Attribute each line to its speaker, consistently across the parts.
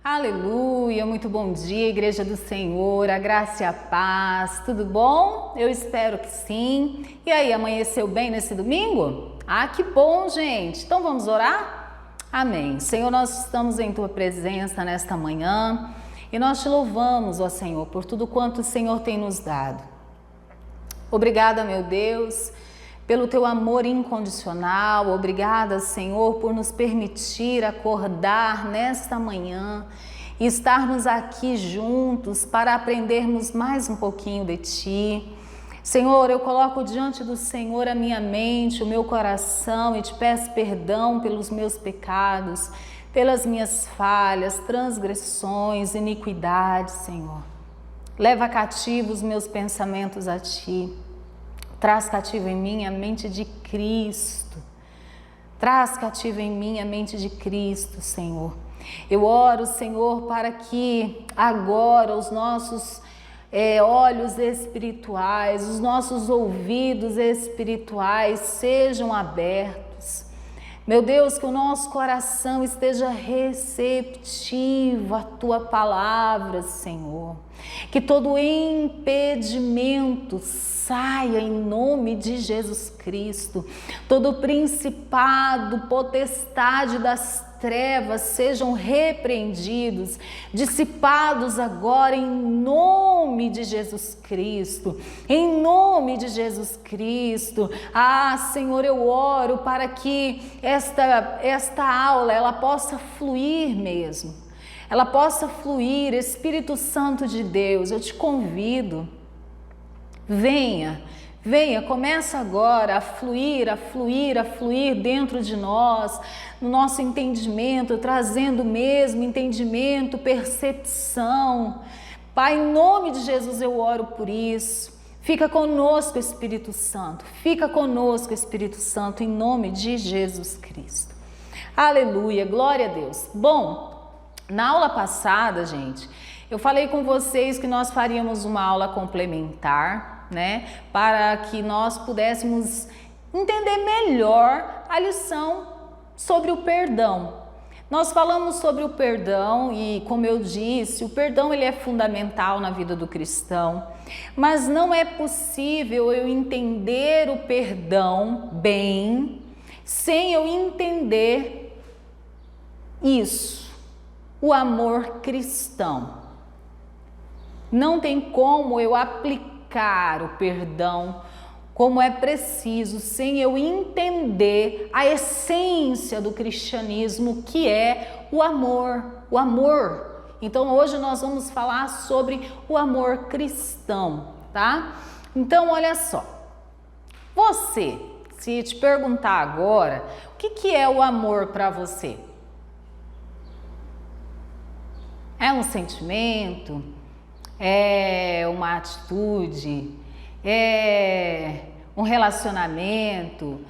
Speaker 1: Aleluia, muito bom dia, Igreja do Senhor, a graça e a paz, tudo bom? Eu espero que sim. E aí, amanheceu bem nesse domingo? Ah, que bom, gente! Então vamos orar? Amém. Senhor, nós estamos em Tua presença nesta manhã e nós Te louvamos, ó Senhor, por tudo quanto o Senhor tem nos dado. Obrigada, meu Deus, pelo Teu amor incondicional. Obrigada, Senhor, por nos permitir acordar nesta manhã e estarmos aqui juntos para aprendermos mais um pouquinho de Ti. Senhor, eu coloco diante do Senhor a minha mente, o meu coração e Te peço perdão pelos meus pecados, pelas minhas falhas, transgressões, iniquidades, Senhor. Leva cativo os meus pensamentos a Ti. Traz cativo em mim a mente de Cristo. Traz cativo em mim a mente de Cristo, Senhor. Eu oro, Senhor, para que agora os nossos olhos espirituais, os nossos ouvidos espirituais sejam abertos. Meu Deus, que o nosso coração esteja receptivo à Tua palavra, Senhor. Que todo impedimento saia em nome de Jesus Cristo. Todo principado, potestade das trevas sejam repreendidos, dissipados agora em nome de Jesus Cristo. Em nome de Jesus Cristo. Ah, Senhor, eu oro para que esta aula ela possa fluir mesmo. Ela possa fluir. Espírito Santo de Deus, eu te convido. Venha, começa agora a fluir dentro de nós, no nosso entendimento, trazendo mesmo entendimento, percepção. Pai, em nome de Jesus eu oro por isso. Fica conosco, Espírito Santo, fica conosco, Espírito Santo, em nome de Jesus Cristo. Aleluia, glória a Deus. Bom, na aula passada, gente, eu falei com vocês que nós faríamos uma aula complementar, né, para que nós pudéssemos entender melhor a lição sobre o perdão. Nós falamos sobre o perdão e, como eu disse, o perdão ele é fundamental na vida do cristão, mas não é possível eu entender o perdão bem sem eu entender isso, o amor cristão. Não tem como eu aplicar o perdão como é preciso sem eu entender a essência do cristianismo, que é o amor. O amor. Então hoje nós vamos falar sobre o amor cristão, tá? Então olha só, você, se te perguntar agora, o que é o amor para você? É um sentimento? É uma atitude? É um relacionamento?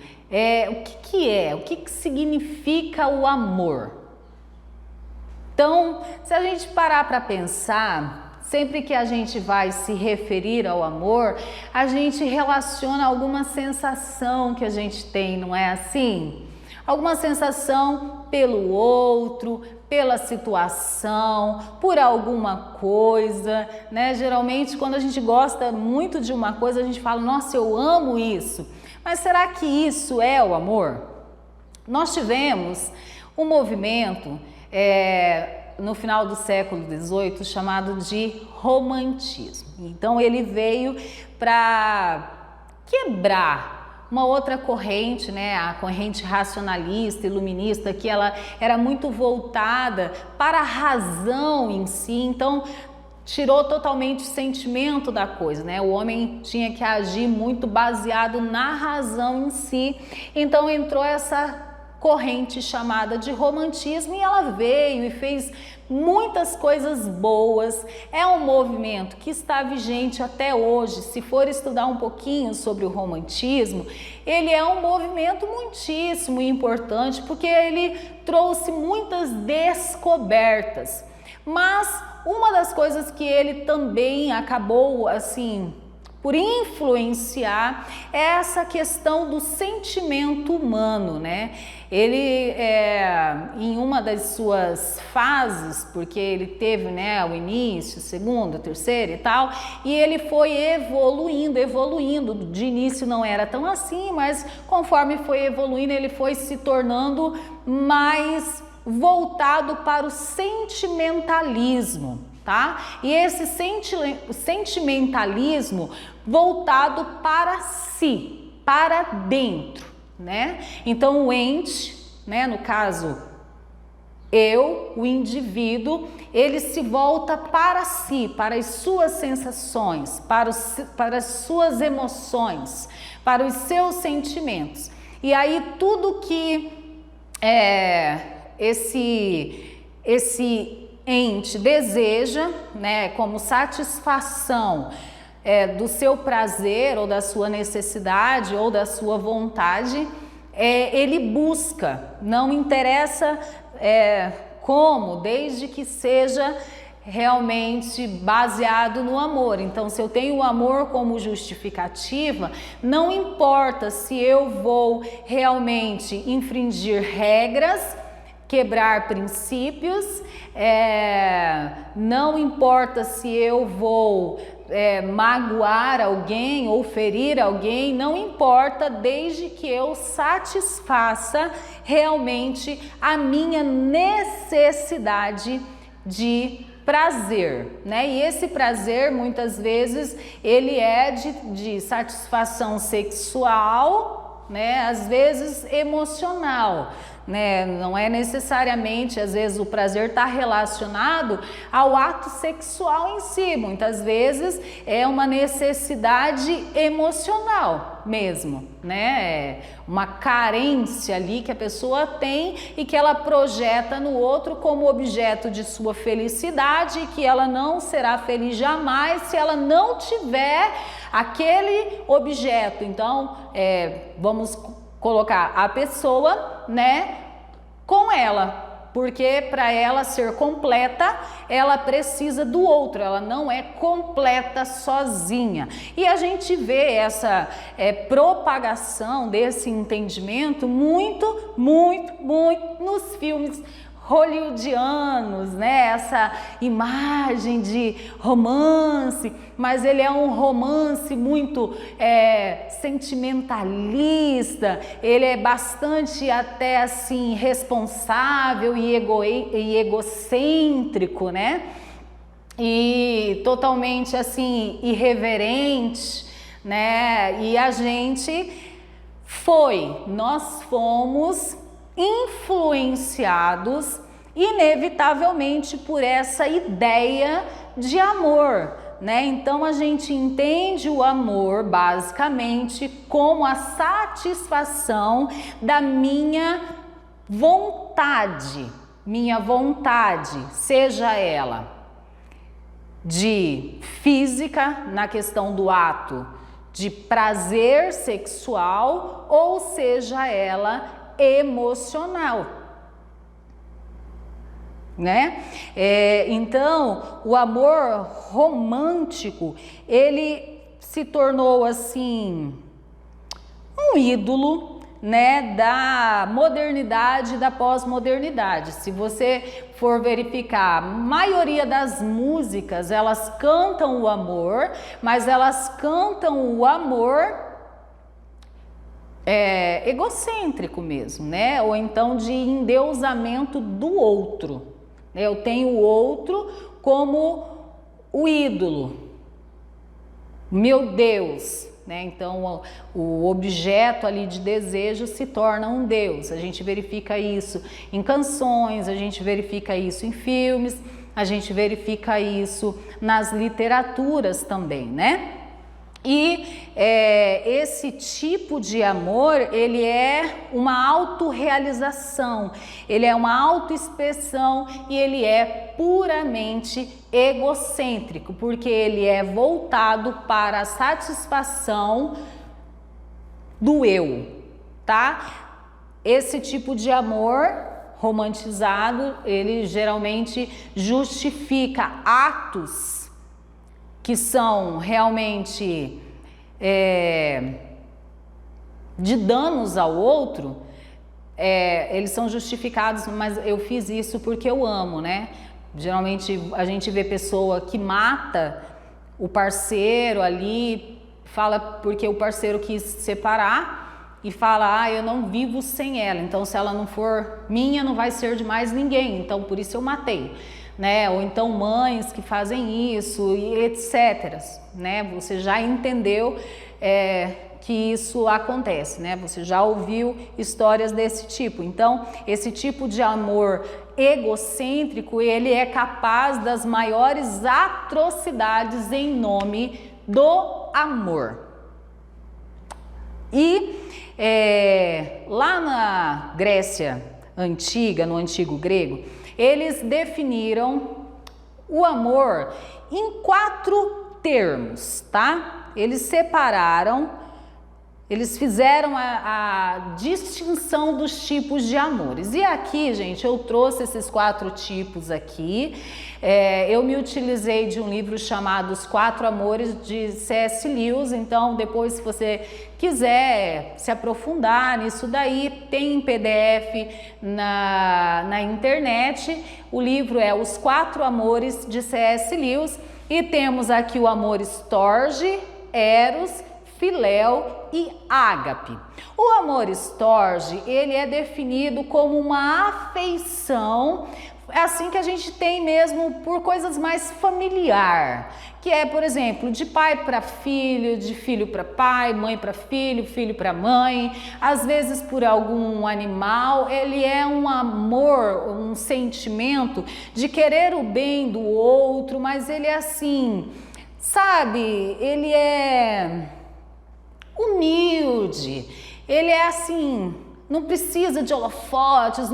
Speaker 1: O que é? O que significa o amor? Então, se a gente parar para pensar, sempre que a gente vai se referir ao amor, a gente relaciona alguma sensação que a gente tem, não é assim? Alguma sensação pelo outro, pela situação, por alguma coisa, né? Geralmente, quando a gente gosta muito de uma coisa, a gente fala, nossa, eu amo isso. Mas será que isso é o amor? Nós tivemos um movimento no final do século XVIII chamado de romantismo. Então, ele veio para quebrar uma outra corrente, né, a corrente racionalista, iluminista, que ela era muito voltada para a razão em si, então tirou totalmente o sentimento da coisa, né? O homem tinha que agir muito baseado na razão em si, então entrou essa corrente chamada de romantismo e ela veio e fez muitas coisas boas. É um movimento que está vigente até hoje. Se for estudar um pouquinho sobre o romantismo, ele é um movimento muitíssimo importante porque ele trouxe muitas descobertas. Mas uma das coisas que ele também acabou assim por influenciar essa questão do sentimento humano, né? Ele, em uma das suas fases, porque ele teve, né, o início, segunda, terceira e tal, e ele foi evoluindo. De início não era tão assim, mas conforme foi evoluindo, ele foi se tornando mais voltado para o sentimentalismo, tá? E esse sentimentalismo voltado para si, para dentro, né? Então o ente, né, no caso eu, o indivíduo, ele se volta para si, para as suas sensações, para as suas emoções, para os seus sentimentos. E aí tudo que esse ente deseja, né, como satisfação do seu prazer ou da sua necessidade ou da sua vontade, ele busca, não interessa como, desde que seja realmente baseado no amor. Então, se eu tenho o amor como justificativa, não importa se eu vou realmente infringir regras, quebrar princípios, não importa se eu vou magoar alguém ou ferir alguém, não importa, desde que eu satisfaça realmente a minha necessidade de prazer, né? E esse prazer, muitas vezes, ele é de satisfação sexual, né? Às vezes emocional, né? Não é necessariamente, às vezes o prazer está relacionado ao ato sexual em si, muitas vezes é uma necessidade emocional mesmo, né? Uma carência ali que a pessoa tem e que ela projeta no outro como objeto de sua felicidade, e que ela não será feliz jamais se ela não tiver aquele objeto. Então, vamos colocar a pessoa, né, com ela, porque para ela ser completa, ela precisa do outro, ela não é completa sozinha. E a gente vê essa propagação desse entendimento muito nos filmes hollywoodianos, né? Essa imagem de romance, mas ele é um romance muito sentimentalista, ele é bastante até assim responsável e egocêntrico, né? E totalmente assim irreverente, né? E nós fomos influenciados inevitavelmente por essa ideia de amor, né? Então a gente entende o amor basicamente como a satisfação da minha vontade, seja ela de física, na questão do ato de prazer sexual, ou seja ela emocional, né? Então, o amor romântico, ele se tornou assim um ídolo, né, da modernidade, da pós-modernidade. Se você for verificar, a maioria das músicas, elas cantam o amor, mas elas cantam o amor egocêntrico mesmo, né? Ou então de endeusamento do outro. Eu tenho o outro como o ídolo, meu Deus, né? Então o objeto ali de desejo se torna um Deus. A gente verifica isso em canções, a gente verifica isso em filmes, a gente verifica isso nas literaturas também, né? E esse tipo de amor, ele é uma autorrealização, ele é uma autoexpressão e ele é puramente egocêntrico, porque ele é voltado para a satisfação do eu, tá? Esse tipo de amor romantizado, ele geralmente justifica atos que são realmente de danos ao outro, eles são justificados, mas eu fiz isso porque eu amo, né? Geralmente a gente vê pessoa que mata o parceiro ali, fala porque o parceiro quis separar e fala, eu não vivo sem ela, então se ela não for minha, não vai ser de mais ninguém, então por isso eu matei, né? Ou então mães que fazem isso e etc, né? Você já entendeu que isso acontece, né? Você já ouviu histórias desse tipo. Então, esse tipo de amor egocêntrico, ele é capaz das maiores atrocidades em nome do amor. E lá na Grécia antiga, no antigo grego, eles definiram o amor em 4 termos, tá? Eles separaram, eles fizeram a distinção dos tipos de amores. E aqui, gente, eu trouxe esses 4 tipos aqui. Eu me utilizei de um livro chamado Os 4 Amores, de C.S. Lewis. Então, depois, se você quiser se aprofundar nisso daí, tem em PDF na internet. O livro é Os 4 Amores, de C.S. Lewis. E temos aqui o amor storge, eros, filéu e ágape. O amor storge, ele é definido como uma afeição, assim que a gente tem mesmo por coisas mais familiar, que é, por exemplo, de pai para filho, de filho para pai, mãe para filho, filho para mãe, às vezes por algum animal. Ele é um amor, um sentimento de querer o bem do outro, mas ele é assim, sabe, ele é humilde, ele é assim, não precisa de holofotes,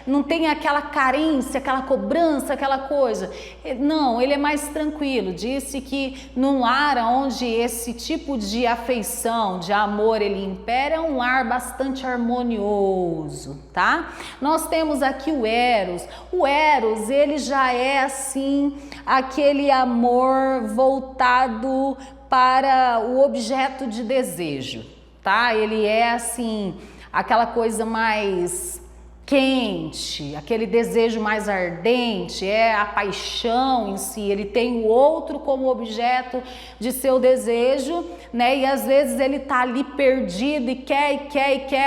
Speaker 1: não tem aquela carência, aquela cobrança, aquela coisa. Não, ele é mais tranquilo. Disse que num lar onde esse tipo de afeição, de amor, ele impera, é um lar bastante harmonioso, tá? Nós temos aqui o eros. O eros, ele já é assim, aquele amor voltado para o objeto de desejo, tá? Ele é assim, aquela coisa mais quente, aquele desejo mais ardente, é a paixão em si. Ele tem o outro como objeto de seu desejo, né? E às vezes ele tá ali perdido e quer,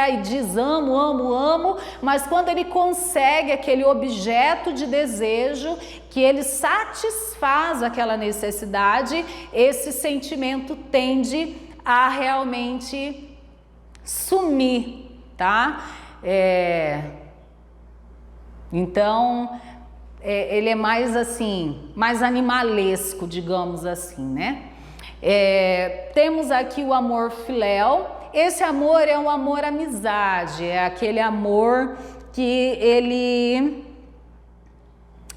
Speaker 1: e diz amo, amo, amo, mas quando ele consegue aquele objeto de desejo, que ele satisfaz aquela necessidade, esse sentimento tende a realmente sumir, tá? Então, ele é mais assim, mais animalesco, digamos assim, né? Temos aqui o amor filéu. Esse amor é um amor amizade, é aquele amor que ele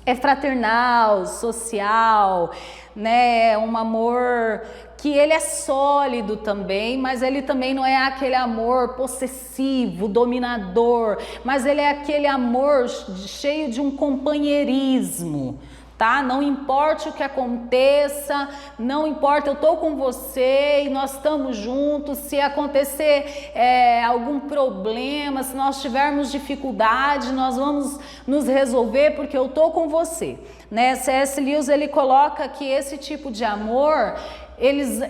Speaker 1: é fraternal, social, né? Um amor que ele é sólido também, mas ele também não é aquele amor possessivo, dominador, mas ele é aquele amor cheio de um companheirismo, tá? Não importa o que aconteça, não importa, eu tô com você e nós estamos juntos. Se acontecer algum problema, se nós tivermos dificuldade, nós vamos nos resolver porque eu tô com você, né? C.S. Lewis, ele coloca que esse tipo de amor, eles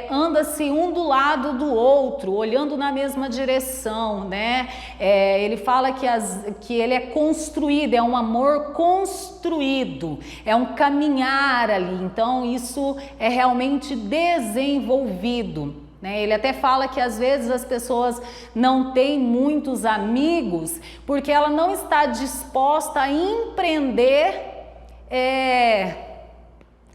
Speaker 1: andam-se um do lado do outro, olhando na mesma direção, né? Ele fala que ele é construído, é um amor construído, é um caminhar ali, então isso é realmente desenvolvido, né? Ele até fala que às vezes as pessoas não têm muitos amigos porque ela não está disposta a empreender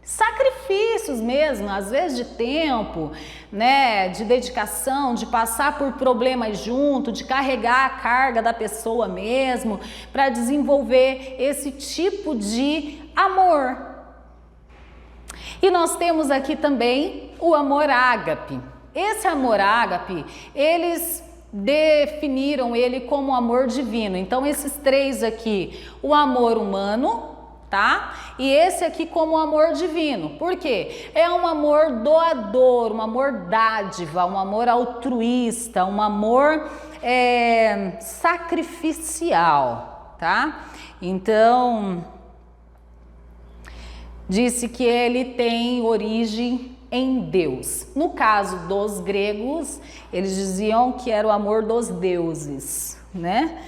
Speaker 1: sacrifícios mesmo, às vezes de tempo, né, de dedicação, de passar por problemas junto, de carregar a carga da pessoa mesmo, para desenvolver esse tipo de amor. E nós temos aqui também o amor ágape. Esse amor ágape, eles definiram ele como amor divino. Então esses 3 aqui, o amor humano, tá? E esse aqui como amor divino. Por quê? É um amor doador, um amor dádiva, um amor altruísta, um amor sacrificial, tá? Então, disse que ele tem origem em Deus. No caso dos gregos, eles diziam que era o amor dos deuses, né?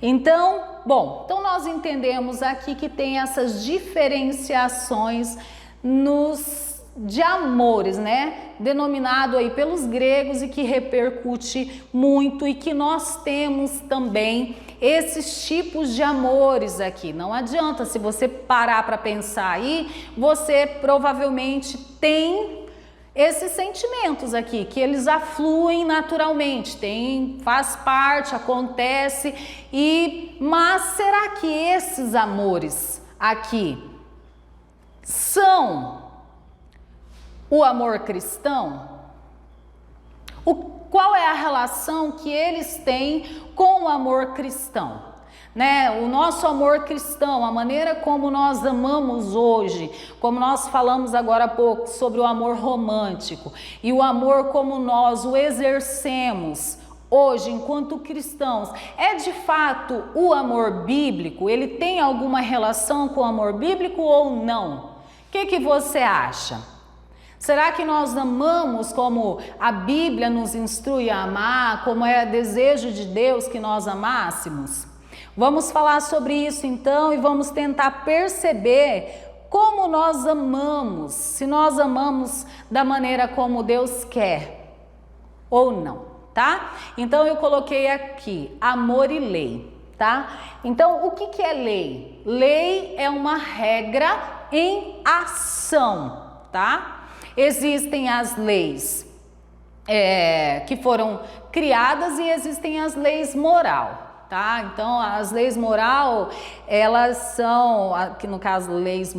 Speaker 1: Então, bom, então nós entendemos aqui que tem essas diferenciações de amores, né? Denominado aí pelos gregos e que repercute muito e que nós temos também esses tipos de amores aqui. Não adianta, se você parar para pensar aí, você provavelmente tem esses sentimentos aqui, que eles afluem naturalmente, faz parte, acontece, mas será que esses amores aqui são o amor cristão? Qual é a relação que eles têm com o amor cristão? Né? O nosso amor cristão, a maneira como nós amamos hoje, como nós falamos agora há pouco sobre o amor romântico e o amor como nós o exercemos hoje enquanto cristãos, é de fato o amor bíblico? Ele tem alguma relação com o amor bíblico ou não? O que você acha? Será que nós amamos como a Bíblia nos instrui a amar, como é desejo de Deus que nós amássemos? Vamos falar sobre isso então e vamos tentar perceber como nós amamos, se nós amamos da maneira como Deus quer ou não, tá? Então eu coloquei aqui amor e lei, tá? Então o que é lei? Lei é uma regra em ação, tá? Existem as leis que foram criadas e existem as leis moral, tá? Então, as leis moral, elas são, aqui no caso, leis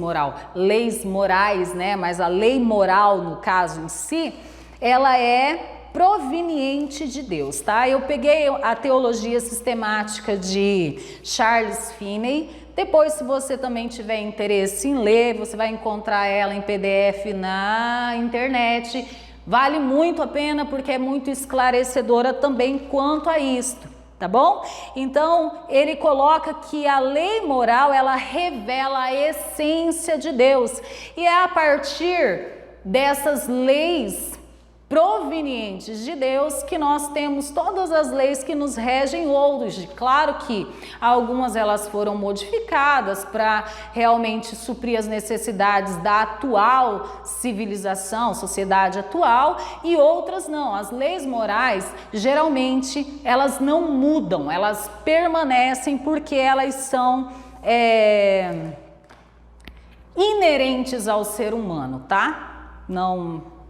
Speaker 1: morais, né? Mas a lei moral, no caso em si, ela é proveniente de Deus, tá? Eu peguei a teologia sistemática de Charles Finney. Depois, se você também tiver interesse em ler, você vai encontrar ela em PDF na internet. Vale muito a pena porque é muito esclarecedora também quanto a isto, tá bom? Então, ele coloca que a lei moral, ela revela a essência de Deus. E é a partir dessas leis provenientes de Deus que nós temos todas as leis que nos regem hoje. Claro que algumas elas foram modificadas para realmente suprir as necessidades da atual civilização, sociedade atual, e outras não. As leis morais, geralmente, elas não mudam, elas permanecem porque elas são inerentes ao ser humano, tá? Não...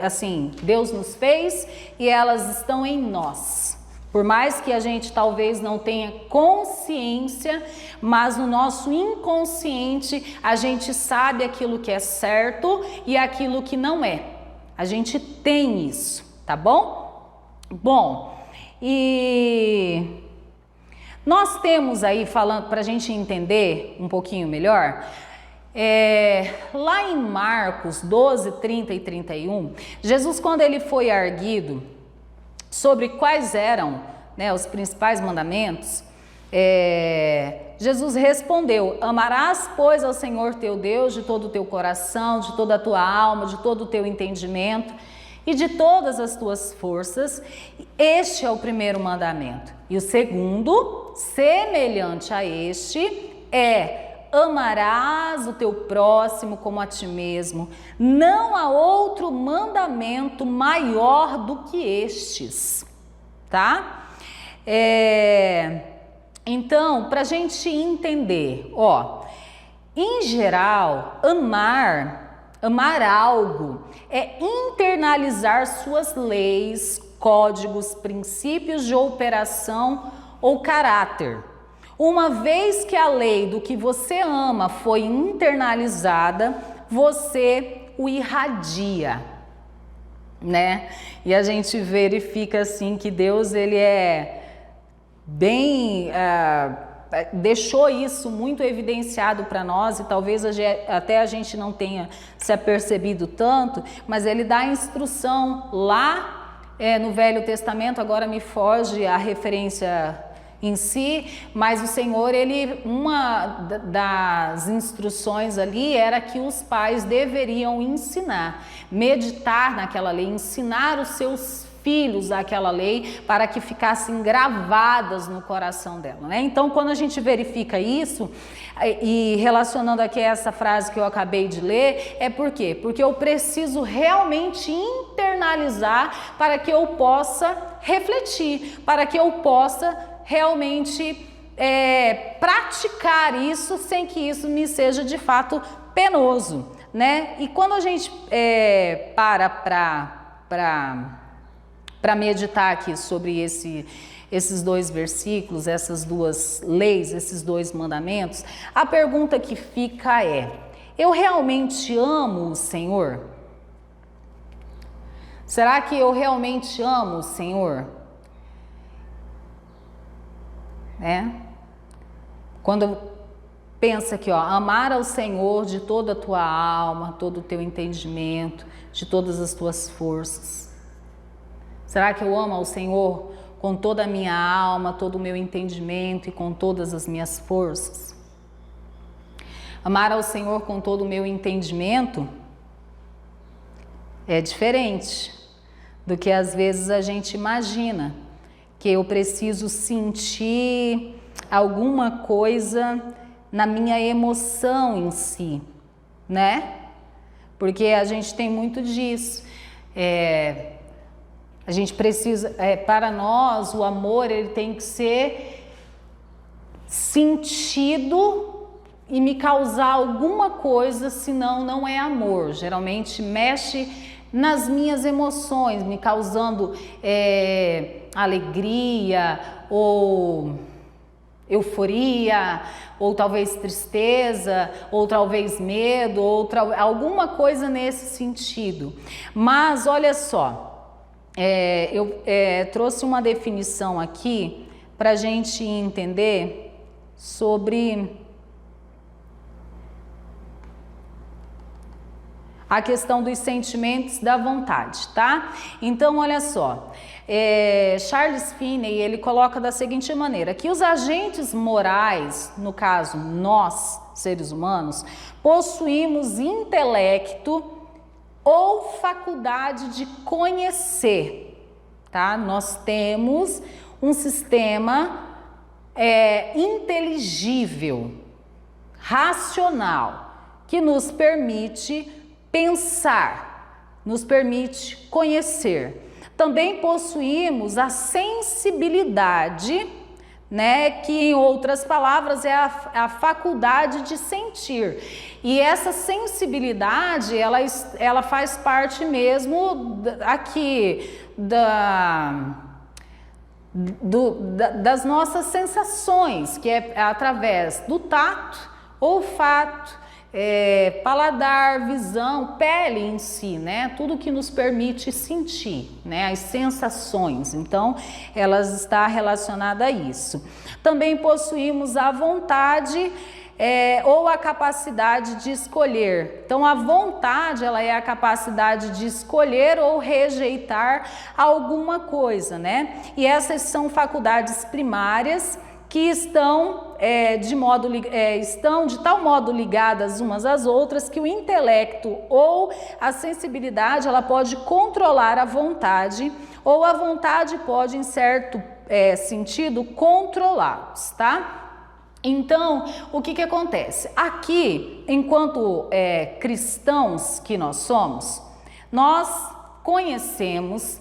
Speaker 1: assim, Deus nos fez e elas estão em nós. Por mais que a gente talvez não tenha consciência, mas no nosso inconsciente a gente sabe aquilo que é certo e aquilo que não é. A gente tem isso, tá bom? Bom, e nós temos aí, falando para a gente entender um pouquinho melhor, lá em Marcos 12, 30 e 31, Jesus, quando ele foi arguido sobre quais eram, né, os principais mandamentos, Jesus respondeu: amarás, pois, ao Senhor teu Deus de todo o teu coração, de toda a tua alma, de todo o teu entendimento e de todas as tuas forças. Este é o primeiro mandamento. E o segundo, semelhante a este, amarás o teu próximo como a ti mesmo. Não há outro mandamento maior do que estes, tá? Então, para a gente entender, em geral, amar algo é internalizar suas leis, códigos, princípios de operação ou caráter. Uma vez que a lei do que você ama foi internalizada, você o irradia, né? E a gente verifica assim que Deus, ele é bem deixou isso muito evidenciado para nós, e talvez até a gente não tenha se apercebido tanto, mas ele dá a instrução lá no Velho Testamento, agora me foge a referência em si, mas o Senhor, uma das instruções ali era que os pais deveriam ensinar, meditar naquela lei, ensinar os seus filhos aquela lei para que ficassem gravadas no coração dela, né? Então, quando a gente verifica isso, e relacionando aqui essa frase que eu acabei de ler, é por quê? Porque eu preciso realmente internalizar para que eu possa refletir, para que eu possa realmente praticar isso sem que isso me seja de fato penoso, né? E quando a gente para meditar aqui sobre esses dois versículos, essas duas leis, esses dois mandamentos, a pergunta que fica é: eu realmente amo o Senhor? Será que eu realmente amo o Senhor? Quando pensa aqui, amar ao Senhor de toda a tua alma, todo o teu entendimento, de todas as tuas forças. Será que eu amo ao Senhor com toda a minha alma, todo o meu entendimento e com todas as minhas forças? Amar ao Senhor com todo o meu entendimento é diferente do que às vezes a gente imagina, que eu preciso sentir alguma coisa na minha emoção em si, né? Porque a gente tem muito disso. A gente precisa, para nós, o amor ele tem que ser sentido e me causar alguma coisa, senão não é amor. Geralmente mexe nas minhas emoções, me causando alegria ou euforia, ou talvez tristeza, ou talvez medo, ou alguma coisa nesse sentido. Mas olha só, eu trouxe uma definição aqui para a gente entender sobre a questão dos sentimentos da vontade, tá? Então, olha só, Charles Finney, ele coloca da seguinte maneira, que os agentes morais, no caso, nós, seres humanos, possuímos intelecto ou faculdade de conhecer, tá? Nós temos um sistema inteligível, racional, que nos permite pensar, nos permite conhecer. Também possuímos a sensibilidade, né, que em outras palavras é a faculdade de sentir. E essa sensibilidade, ela faz parte mesmo aqui das nossas sensações, que é através do tato, olfato, paladar, visão, pele em si, né? Tudo que nos permite sentir, né? As sensações. Então, elas estão relacionadas a isso. Também possuímos a vontade ou a capacidade de escolher. Então, a vontade, ela é a capacidade de escolher ou rejeitar alguma coisa, né? E essas são faculdades primárias que estão de tal modo ligadas umas às outras que o intelecto ou a sensibilidade ela pode controlar a vontade, ou a vontade pode, em certo sentido, controlá-los, tá? Então, o que acontece? Aqui, enquanto cristãos que nós somos, nós conhecemos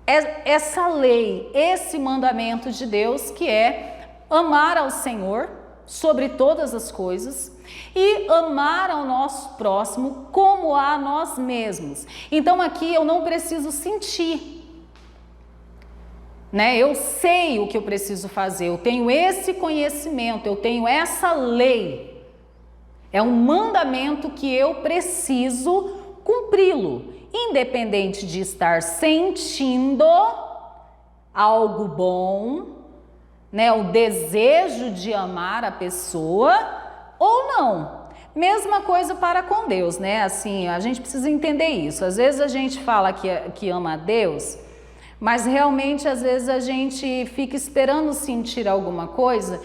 Speaker 1: essa lei, esse mandamento de Deus, que é amar ao Senhor sobre todas as coisas e amar ao nosso próximo como a nós mesmos. Então aqui eu não preciso sentir, né? Eu sei o que eu preciso fazer, eu tenho esse conhecimento, eu tenho essa lei. É um mandamento que eu preciso cumpri-lo. Independente de estar sentindo algo bom, né, o desejo de amar a pessoa ou não. Mesma coisa para com Deus, né? Assim, a gente precisa entender isso. Às vezes a gente fala que ama a Deus, mas realmente às vezes a gente fica esperando sentir alguma coisa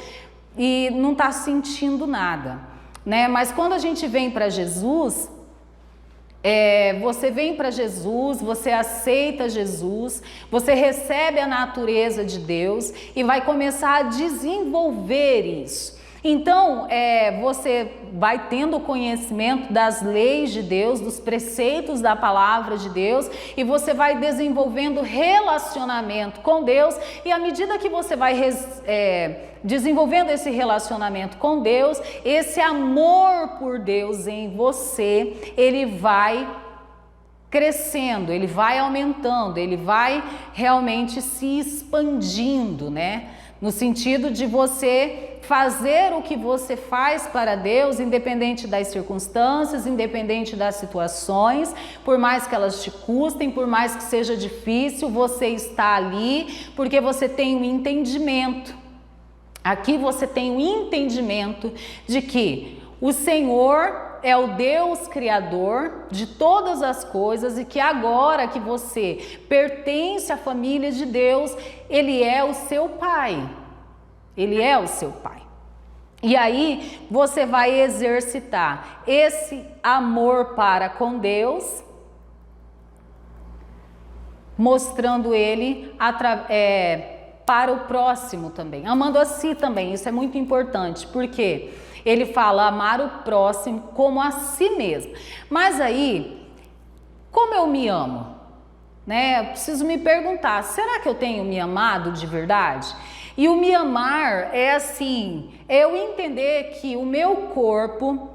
Speaker 1: e não está sentindo nada, né? Mas quando a gente vem para Jesus, você vem para Jesus, você aceita Jesus, você recebe a natureza de Deus e vai começar a desenvolver isso. Então, você vai tendo conhecimento das leis de Deus, dos preceitos da palavra de Deus, e você vai desenvolvendo relacionamento com Deus, e à medida que você vai desenvolvendo esse relacionamento com Deus, esse amor por Deus em você, ele vai crescendo, ele vai aumentando, ele vai realmente se expandindo, né? No sentido de você fazer o que você faz para Deus, independente das circunstâncias, independente das situações, por mais que elas te custem, por mais que seja difícil, você está ali porque você tem um entendimento. Aqui você tem um entendimento de que o Senhor é o Deus Criador de todas as coisas e que agora que você pertence à família de Deus, Ele é o seu Pai. Ele é o seu Pai. E aí você vai exercitar esse amor para com Deus, mostrando Ele para o próximo também, amando a si também. Isso é muito importante, porque ele fala amar o próximo como a si mesmo. Mas aí, como eu me amo? Né? Eu preciso me perguntar, será que eu tenho me amado de verdade? E o me amar é assim, é eu entender que o meu corpo,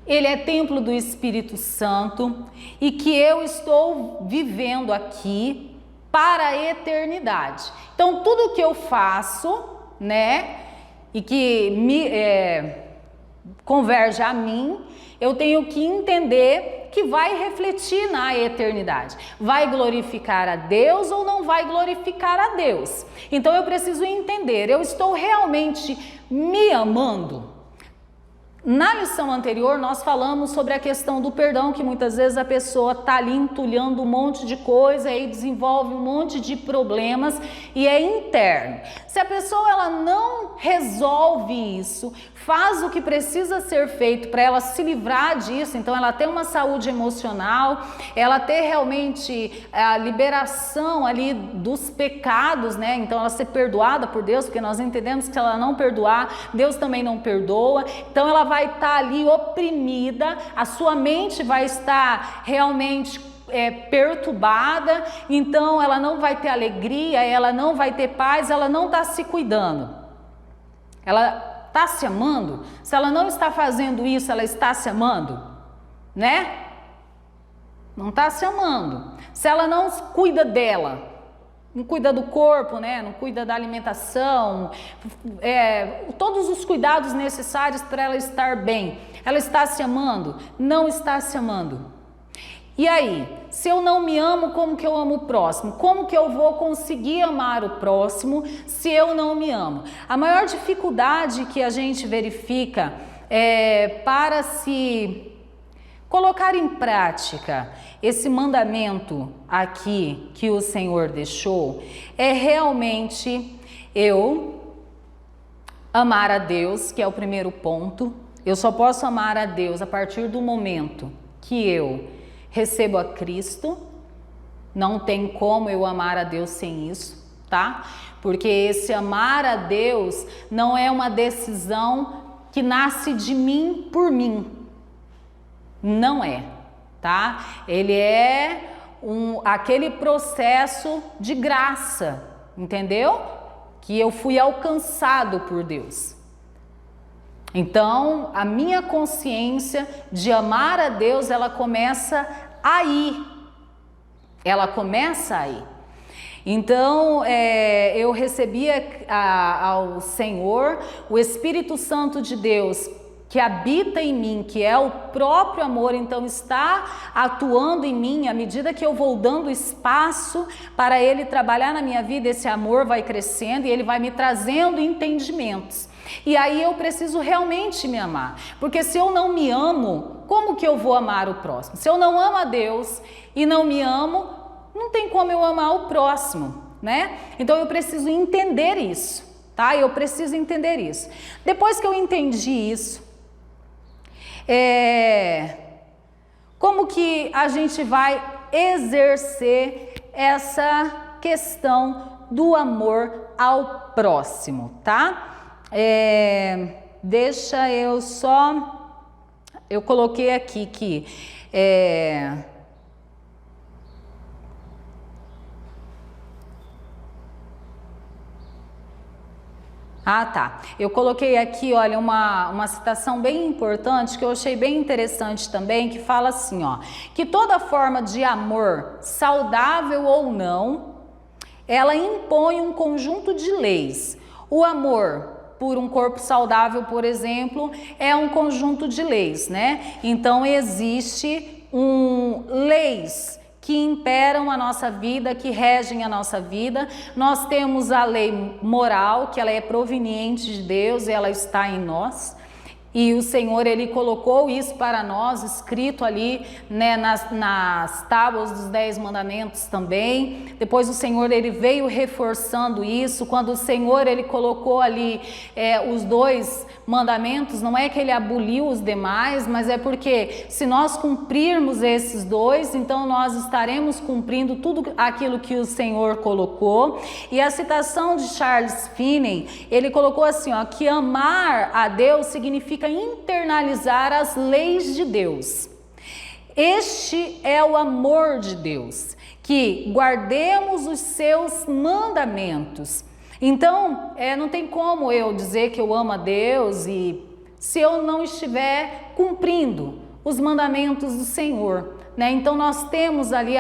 Speaker 1: ele é templo do Espírito Santo e que eu estou vivendo aqui para a eternidade. Então, tudo que eu faço, né, e que me converge a mim, eu tenho que entender que vai refletir na eternidade. Vai glorificar a Deus ou não vai glorificar a Deus? Então eu preciso entender, eu estou realmente me amando? Na lição anterior nós falamos sobre a questão do perdão, que muitas vezes a pessoa está ali entulhando um monte de coisa e desenvolve um monte de problemas e é interno. Se a pessoa ela não resolve isso, faz o que precisa ser feito para ela se livrar disso, então ela tem uma saúde emocional, ela ter realmente a liberação ali dos pecados, né? Então ela ser perdoada por Deus, porque nós entendemos que se ela não perdoar, Deus também não perdoa. Então ela vai estar ali oprimida, a sua mente vai estar realmente perturbada, então ela não vai ter alegria, ela não vai ter paz, ela não está se cuidando. Ela está se amando? Se ela não está fazendo isso, ela está se amando? Né? Não está se amando. Se ela não cuida dela, não cuida do corpo, né? Não cuida da alimentação, todos os cuidados necessários para ela estar bem, ela está se amando? Não está se amando. E aí, se eu não me amo, como que eu amo o próximo? Como que eu vou conseguir amar o próximo se eu não me amo? A maior dificuldade que a gente verifica para se colocar em prática esse mandamento aqui que o Senhor deixou é realmente eu amar a Deus, que é o primeiro ponto. Eu só posso amar a Deus a partir do momento que eu recebo a Cristo. Não tem como eu amar a Deus sem isso, tá? Porque esse amar a Deus não é uma decisão que nasce de mim por mim. Não é, tá? Ele é aquele processo de graça, entendeu? Que eu fui alcançado por Deus. Então, a minha consciência de amar a Deus, ela começa aí. Ela começa aí. Então, eu recebia ao Senhor, o Espírito Santo de Deus, que habita em mim, que é o próprio amor, então está atuando em mim. À medida que eu vou dando espaço para ele trabalhar na minha vida, esse amor vai crescendo e ele vai me trazendo entendimentos. E aí eu preciso realmente me amar, porque se eu não me amo, como que eu vou amar o próximo? Se eu não amo a Deus e não me amo, não tem como eu amar o próximo, né? Então eu preciso entender isso, tá? Eu preciso entender isso. Depois que eu entendi isso, como que a gente vai exercer essa questão do amor ao próximo, tá? Deixa eu só... Eu coloquei aqui que... Ah, tá. Eu coloquei aqui, olha, uma citação bem importante que eu achei bem interessante também, que fala assim, ó, que toda forma de amor, saudável ou não, ela impõe um conjunto de leis. O amor por um corpo saudável, por exemplo, é um conjunto de leis, né? Então existe leis que imperam a nossa vida, que regem a nossa vida. Nós temos a lei moral, que ela é proveniente de Deus e ela está em nós. E o Senhor, Ele colocou isso para nós, escrito ali, né, nas tábuas dos 10 mandamentos também. Depois o Senhor, Ele veio reforçando isso. Quando o Senhor, Ele colocou ali os 2 mandamentos, não é que Ele aboliu os demais, mas é porque se nós cumprirmos esses 2, então nós estaremos cumprindo tudo aquilo que o Senhor colocou. E a citação de Charles Finney, ele colocou assim, ó, que amar a Deus significa internalizar as leis de Deus. Este é o amor de Deus, que guardemos os seus mandamentos. Então, não tem como eu dizer que eu amo a Deus e se eu não estiver cumprindo os mandamentos do Senhor, né? Então nós temos ali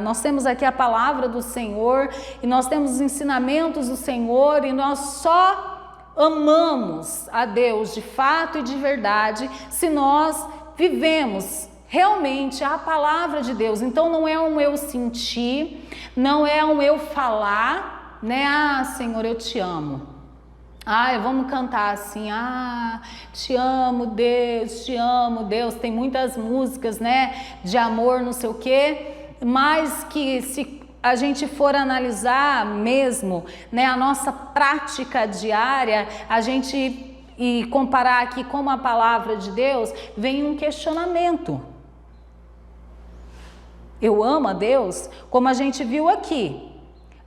Speaker 1: nós temos aqui a palavra do Senhor e nós temos os ensinamentos do Senhor e nós só amamos a Deus de fato e de verdade se nós vivemos realmente a palavra de Deus. Então não é um eu sentir, não é um eu falar, né? Ah, Senhor, eu te amo. Ah, vamos cantar assim, te amo Deus, tem muitas músicas, né, de amor, não sei o quê, mas que se a gente for analisar mesmo, né, a nossa prática diária, e comparar aqui com a palavra de Deus, vem um questionamento. Eu amo a Deus? Como a gente viu aqui,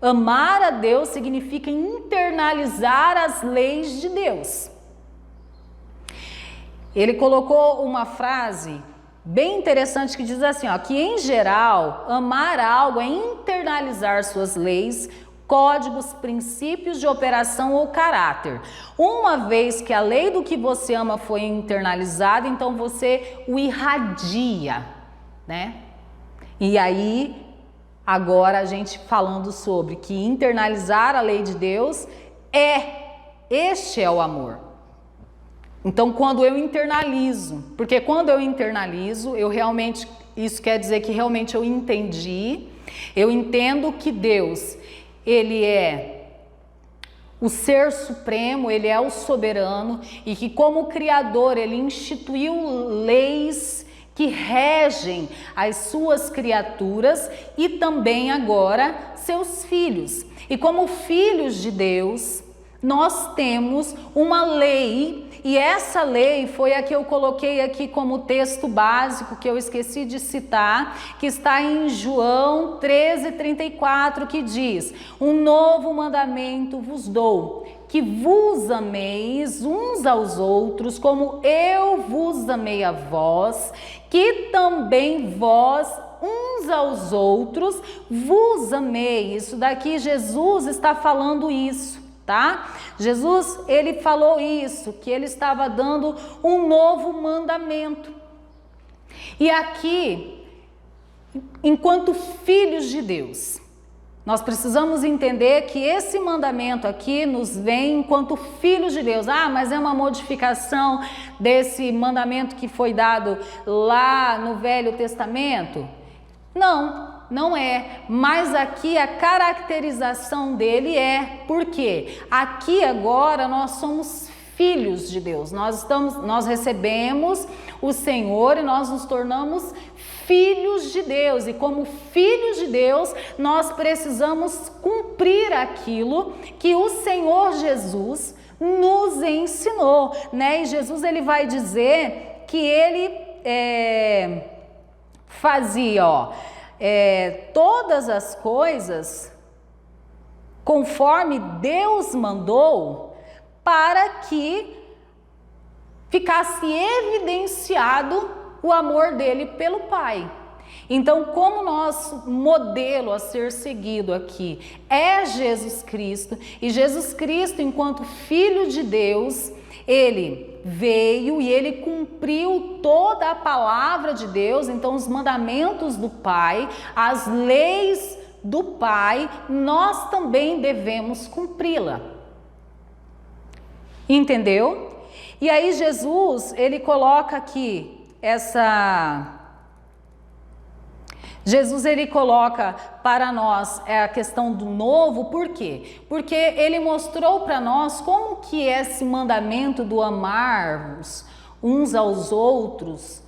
Speaker 1: amar a Deus significa internalizar as leis de Deus. Ele colocou uma frase bem interessante que diz assim, ó, que em geral, amar algo é internalizar suas leis, códigos, princípios de operação ou caráter. Uma vez que a lei do que você ama foi internalizada, então você o irradia, né? E aí, agora a gente falando sobre que internalizar a lei de Deus este é o amor. Então, quando eu internalizo, porque quando eu internalizo, isso quer dizer que realmente eu entendo que Deus, Ele é o ser supremo, Ele é o soberano e que como Criador, Ele instituiu leis que regem as suas criaturas e também agora seus filhos. E como filhos de Deus, nós temos uma lei, e essa lei foi a que eu coloquei aqui como texto básico, que eu esqueci de citar, que está em João 13:34, que diz: um novo mandamento vos dou, que vos ameis uns aos outros, como eu vos amei a vós, que também vós uns aos outros vos amei. Isso daqui Jesus está falando isso. Tá? Jesus, ele falou isso, que ele estava dando um novo mandamento. E aqui, enquanto filhos de Deus, Nós precisamos entender que esse mandamento aqui nos vem enquanto filhos de Deus. Ah, mas é uma modificação desse mandamento que foi dado lá no Velho Testamento? Não, não é. Mas aqui a caracterização dele é. Por quê? Aqui agora nós somos filhos de Deus. Nós recebemos o Senhor e nós nos tornamos filhos de Deus, e como filhos de Deus, nós precisamos cumprir aquilo que o Senhor Jesus nos ensinou, né? E Jesus, ele vai dizer que ele fazia, todas as coisas conforme Deus mandou, para que ficasse evidenciado o amor dele pelo Pai. Então, como nosso modelo a ser seguido aqui é Jesus Cristo, e Jesus Cristo, enquanto Filho de Deus, ele veio e ele cumpriu toda a palavra de Deus, então os mandamentos do Pai, as leis do Pai, nós também devemos cumpri-la. Entendeu? E aí Jesus, ele coloca aqui Jesus, ele coloca para nós a questão do novo. Por quê? Porque ele mostrou para nós como que esse mandamento do amar-vos uns aos outros,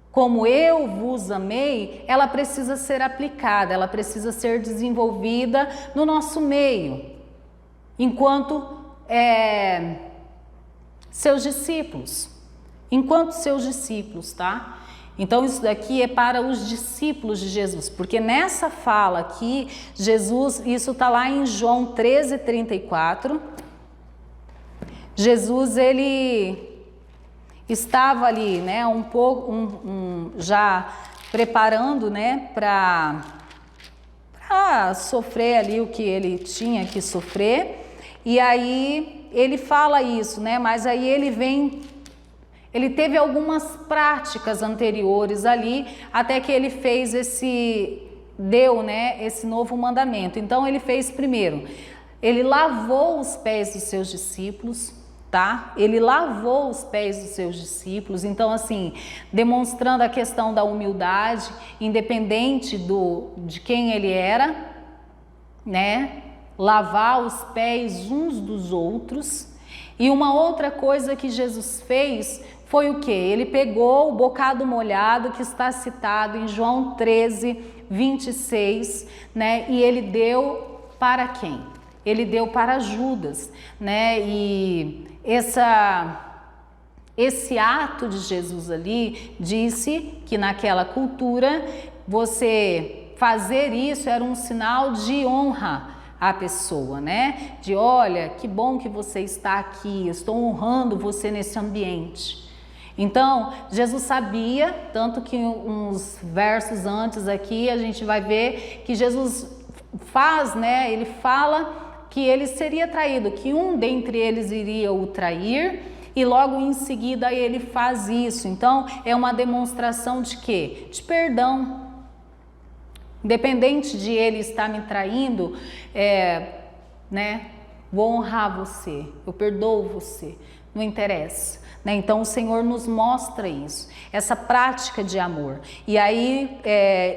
Speaker 1: como eu vos amei, ela precisa ser aplicada, ela precisa ser desenvolvida no nosso meio, enquanto seus discípulos. Enquanto seus discípulos, tá? Então isso daqui é para os discípulos de Jesus, porque nessa fala aqui, Jesus, isso está lá em João 13:34, Jesus, ele estava ali, né, um pouco, já preparando, né, para sofrer ali o que ele tinha que sofrer, e aí ele fala isso, né, mas aí ele teve algumas práticas anteriores ali, até que ele fez deu, né, esse novo mandamento. Então ele fez primeiro, ele lavou os pés dos seus discípulos, tá? Ele lavou os pés dos seus discípulos, então assim, demonstrando a questão da humildade, independente de quem ele era, né? Lavar os pés uns dos outros. E uma outra coisa que Jesus fez foi o quê? Ele pegou o bocado molhado que está citado em João 13:26, né? E ele deu para quem? Ele deu para Judas, né? E esse ato de Jesus ali disse que naquela cultura você fazer isso era um sinal de honra a pessoa, né? De olha, que bom que você está aqui, eu estou honrando você nesse ambiente. Então, Jesus sabia, tanto que uns versos antes aqui a gente vai ver que Jesus faz, né? Ele fala que ele seria traído, que um dentre eles iria o trair, e logo em seguida ele faz isso. Então, é uma demonstração de quê? De perdão. Independente de ele estar me traindo, né? Vou honrar você, eu perdoo você, não interessa, né? Então o Senhor nos mostra isso, essa prática de amor. E aí,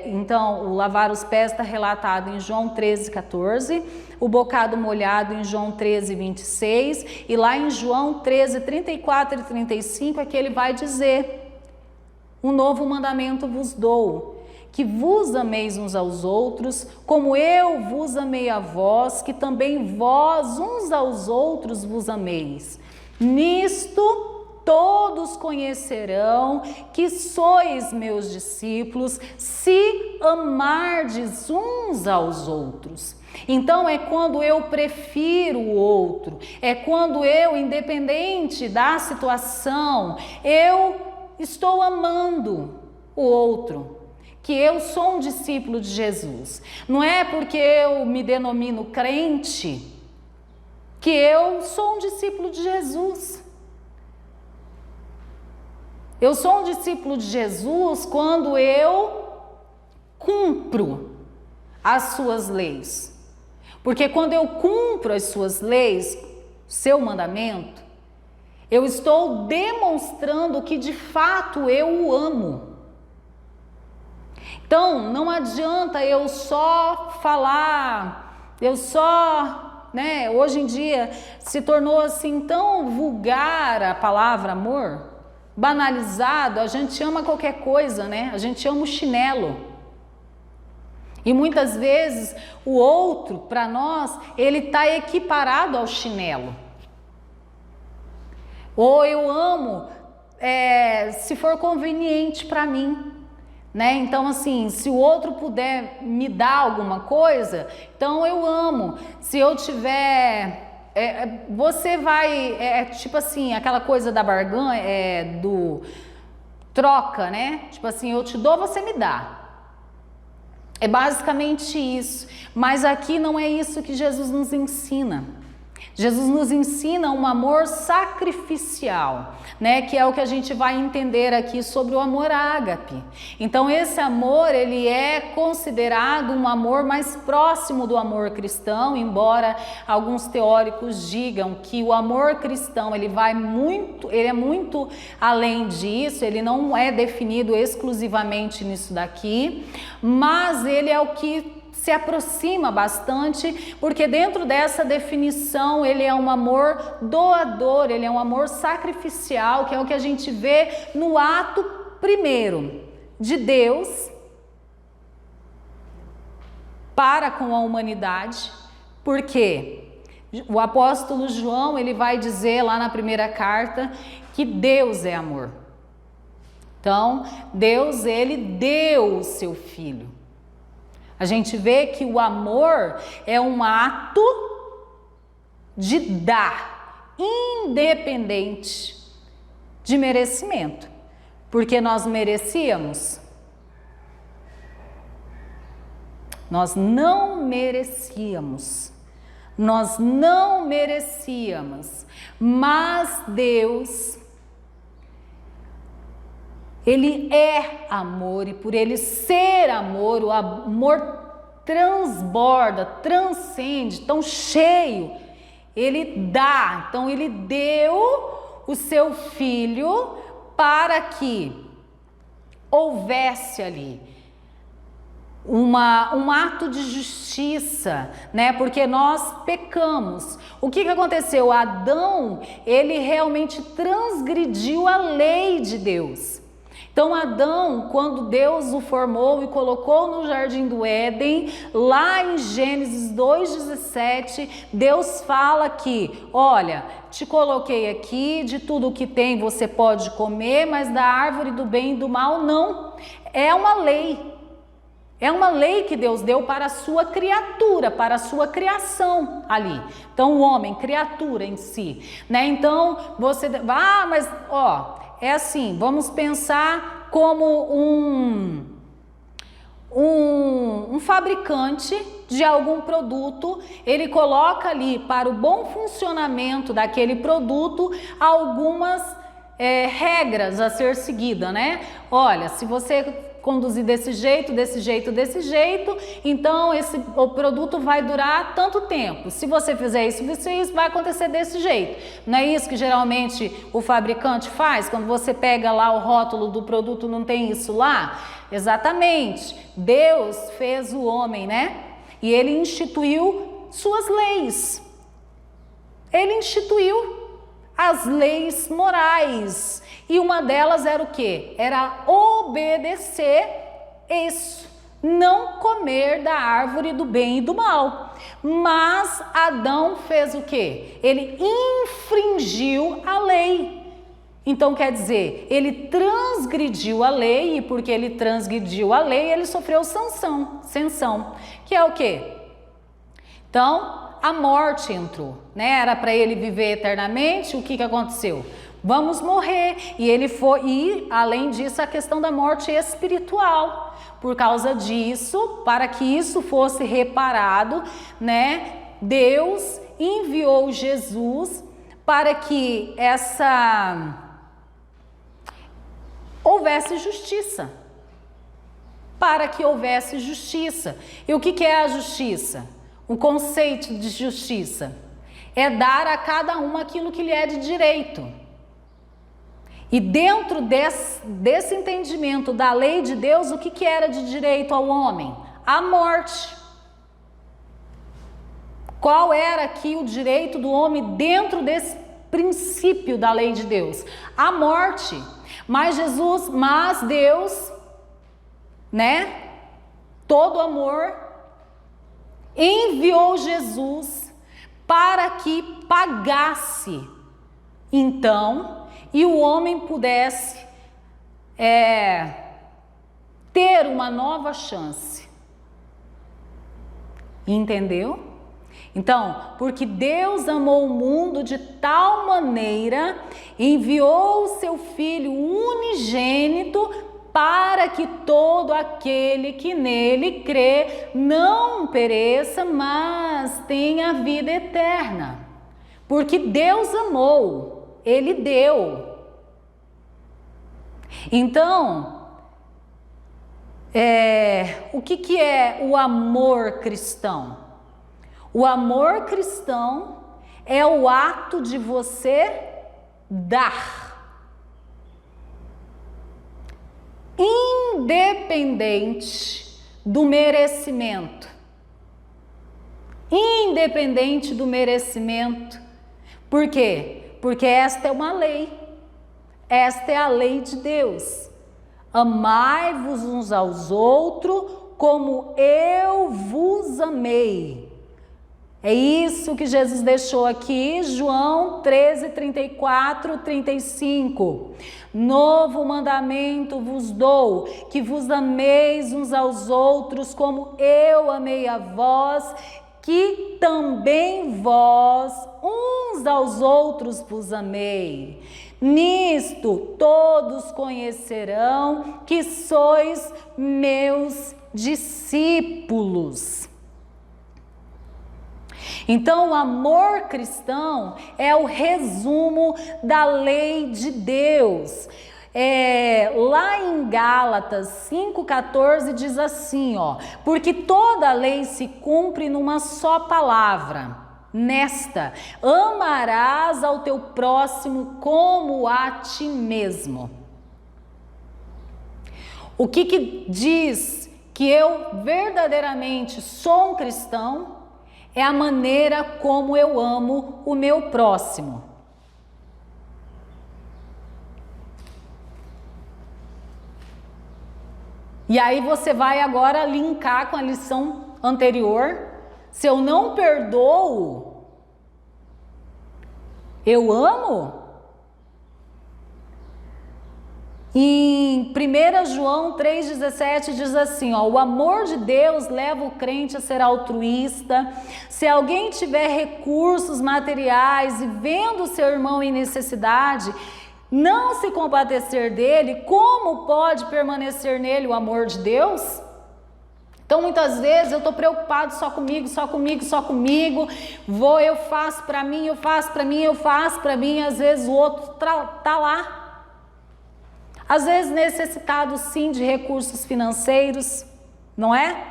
Speaker 1: então, o lavar os pés está relatado em João 13:14, o bocado molhado em João 13:26, e lá em João 13:34 e 35 é que ele vai dizer: um novo mandamento vos dou, que vos ameis uns aos outros, como eu vos amei a vós, que também vós uns aos outros vos ameis. Nisto todos conhecerão que sois meus discípulos, se amardes uns aos outros. Então é quando eu prefiro o outro, é quando eu, independente da situação, eu estou amando o outro. Que eu sou um discípulo de Jesus. Não é porque eu me denomino crente que eu sou um discípulo de Jesus. Eu sou um discípulo de Jesus quando eu cumpro as suas leis. Porque quando eu cumpro as suas leis, seu mandamento, eu estou demonstrando que de fato eu o amo. Então, não adianta eu só falar, hoje em dia se tornou assim tão vulgar a palavra amor, banalizado, a gente ama qualquer coisa, né? A gente ama o chinelo. E muitas vezes o outro, para nós, ele está equiparado ao chinelo. Ou eu amo, se for conveniente para mim. Né? Então, assim, se o outro puder me dar alguma coisa, então eu amo. Se eu tiver, você vai, tipo assim, aquela coisa da barganha, do troca, né? Tipo assim, eu te dou, você me dá. É basicamente isso. Mas aqui não é isso que Jesus nos ensina. Jesus nos ensina um amor sacrificial, né? Que é o que a gente vai entender aqui sobre o amor ágape. Então esse amor, ele é considerado um amor mais próximo do amor cristão, embora alguns teóricos digam que o amor cristão, ele é muito além disso, ele não é definido exclusivamente nisso daqui, mas ele é o que se aproxima bastante, porque dentro dessa definição ele é um amor doador, ele é um amor sacrificial, que é o que a gente vê no ato primeiro de Deus para com a humanidade, porque o apóstolo João, ele vai dizer lá na primeira carta que Deus é amor. Então, Deus, ele deu o seu Filho. A gente vê que o amor é um ato de dar, independente de merecimento. Porque nós merecíamos? Nós não merecíamos. Nós não merecíamos. Mas Deus, Ele é amor, e por Ele ser amor, o amor transborda, transcende, tão cheio, Ele dá. Então Ele deu o seu Filho para que houvesse ali um ato de justiça, né? Porque nós pecamos. O que aconteceu? Adão, ele realmente transgrediu a lei de Deus. Então Adão, quando Deus o formou e colocou no Jardim do Éden, lá em Gênesis 2,17, Deus fala que, olha, te coloquei aqui, de tudo que tem você pode comer, mas da árvore do bem e do mal não. É uma lei. É uma lei que Deus deu para a sua criatura, para a sua criação ali. Então o homem, criatura em si, né? Então você, mas é assim, vamos pensar como um fabricante de algum produto, ele coloca ali para o bom funcionamento daquele produto algumas regras a ser seguida, né? Olha, se você conduzir desse jeito, então o produto vai durar tanto tempo. Se você fizer isso, vai acontecer desse jeito. Não é isso que geralmente o fabricante faz? Quando você pega lá o rótulo do produto, não tem isso lá? Exatamente. Deus fez o homem, né? E Ele instituiu suas leis. Ele instituiu as leis morais. E uma delas era o quê? Era obedecer isso. Não comer da árvore do bem e do mal. Mas Adão fez o quê? Ele infringiu a lei. Então quer dizer, ele transgrediu a lei, e porque ele transgrediu a lei, ele sofreu sanção, que é o quê? Então, a morte entrou, né? Era para ele viver eternamente, o que aconteceu? Vamos morrer. E ele foi, e além disso, a questão da morte espiritual. Por causa disso, para que isso fosse reparado, né? Deus enviou Jesus para que houvesse justiça. Para que houvesse justiça. E o que é a justiça? o conceito de justiça? É dar a cada um aquilo que lhe é de direito. E dentro desse entendimento da lei de Deus, o que era de direito ao homem? A morte. Qual era aqui o direito do homem dentro desse princípio da lei de Deus? A morte. Mas Deus, né? Todo amor, enviou Jesus para que pagasse, então, e o homem pudesse ter uma nova chance. Entendeu? Então, porque Deus amou o mundo de tal maneira, enviou o seu Filho unigênito para que todo aquele que nele crê não pereça, mas tenha vida eterna. Porque Deus amou, Ele deu. Então, o que é o amor cristão? O amor cristão é o ato de você dar, independente do merecimento. Independente do merecimento. Por quê? Porque esta é uma lei. Esta é a lei de Deus. Amai-vos uns aos outros como eu vos amei. É isso que Jesus deixou aqui, João 13, 34, 35. Novo mandamento vos dou, que vos ameis uns aos outros como eu amei a vós, que também vós uns aos outros vos amei. Nisto todos conhecerão que sois meus discípulos. Então, o amor cristão é o resumo da lei de Deus. Lá em Gálatas 5,14 diz assim, porque toda a lei se cumpre numa só palavra, nesta: amarás ao teu próximo como a ti mesmo. O que diz que eu verdadeiramente sou um cristão? É a maneira como eu amo o meu próximo. E aí você vai agora linkar com a lição anterior. Se eu não perdoo, eu amo? Em 1 João 3,17 diz assim, o amor de Deus leva o crente a ser altruísta. Se alguém tiver recursos materiais e vendo seu irmão em necessidade, não se compadecer dele, como pode permanecer nele o amor de Deus? Então muitas vezes eu estou preocupado só comigo, eu faço para mim, às vezes o outro está lá. Às vezes necessitado sim de recursos financeiros, não é?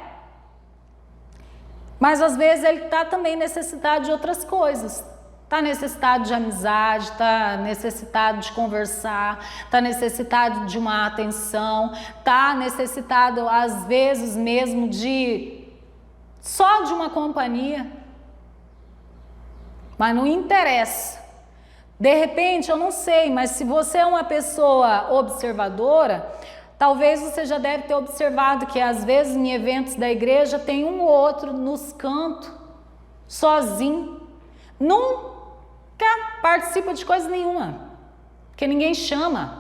Speaker 1: Mas às vezes ele está também necessitado de outras coisas. Está necessitado de amizade, está necessitado de conversar, está necessitado de uma atenção, está necessitado às vezes mesmo só de uma companhia. Mas não interessa. De repente, eu não sei, mas se você é uma pessoa observadora, talvez você já deve ter observado que às vezes em eventos da igreja tem um ou outro nos cantos, sozinho, nunca participa de coisa nenhuma, porque ninguém chama.